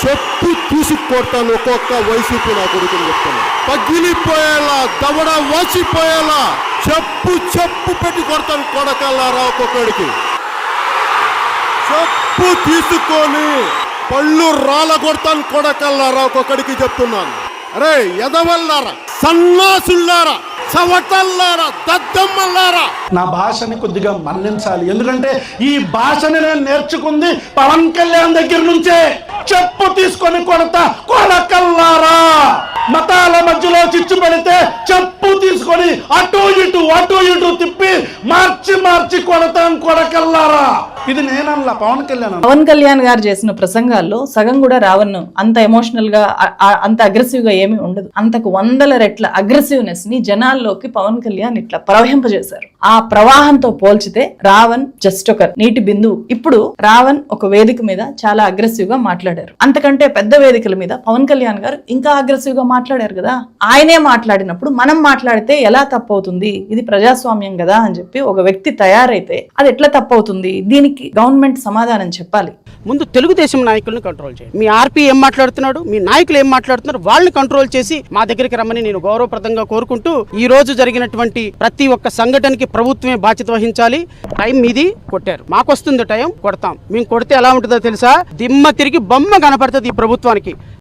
చెప్పు తీసుకొడతాను ఒక్కొక్క వైసీపీ నా కొడుకుని చెప్తాను. పగిలిపోయేలా దవడ వాసిపోయేలా చెప్పు పెట్టి కొడతాను కొడకల్లారా. ఒక్కొక్కడికి చెప్పు తీసుకొని పళ్ళు రాళ్ళ కొడతాను కొడకల్లారా. ఒక్కొక్కడికి చెప్తున్నాను. అరే ఎదవల్లారా, సన్నాసుల్లారా, చవటల్లారా, దద్దమ్మల్లారా, నా భాషని కొద్దిగా మన్నించాలి. ఎందుకంటే ఈ భాషని నేను నేర్చుకుంది పవన్ కళ్యాణ్ దగ్గర నుంచే. చెప్పు తీసుకొని కొడతా కొడకల్లారా. మతాల మధ్యలో చిచ్చు పెడితే చెప్పు తీసుకొని అటు ఇటు తిప్పి మార్చి కొడతాం కొడకల్లారా. ఇది నేనల్లా, పవన్ కళ్యాణ్. పవన్ కళ్యాణ్ గారు చేసిన ప్రసంగాల్లో సగం కూడా రావణ్ అంత ఎమోషనల్ గా అంత అగ్రెసివ్ గా ఏమీ ఉండదు. అంతకు 100 రెట్ల అగ్రెసివ్నెస్ ని జనాల్లోకి పవన్ కళ్యాణ్ ఇట్లా ప్రవహింపజేశారు. ఆ ప్రవాహంతో పోల్చితే రావణ్ జస్ట్ ఒక నీటి బిందువు. ఇప్పుడు రావణ్ ఒక వేదిక మీద చాలా అగ్రెసివ్ గా మాట్లాడారు. అంతకంటే పెద్ద వేదికల మీద పవన్ కళ్యాణ్ గారు ఇంకా అగ్రెసివ్ గా మాట్లాడారు కదా. ఆయనే మాట్లాడినప్పుడు మనం మాట్లాడితే ఎలా తప్పవుతుంది? ఇది ప్రజాస్వామ్యం కదా అని చెప్పి ఒక వ్యక్తి తయారైతే అది ఎట్లా తప్పవుతుంది? దీనికి గవర్నమెంట్ సమాధానం చెప్పాలి. ముందు తెలుగుదేశం నాయకులను కంట్రోల్ చేయండి. మీ ఆర్పీ ఏం మాట్లాడుతున్నాడు, మీ నాయకులు ఏం మాట్లాడుతున్నారు, వాళ్ళని కంట్రోల్ చేసి మా దగ్గరికి రమ్మని నేను గౌరవప్రదంగా కోరుకుంటూ, ఈ రోజు జరిగినటువంటి ప్రతి ఒక్క సంఘటనకి ప్రభుత్వమే బాధ్యత వహించాలి. టైం మీది, కొట్టారు, మాకు వస్తుంది టైం, కొడతాం. మేము కొడితే ఎలా ఉంటుందో తెలుసా? దిమ్మ తిరిగి బొమ్మ కనపడుతుంది ఈ ప్రభుత్వానికి.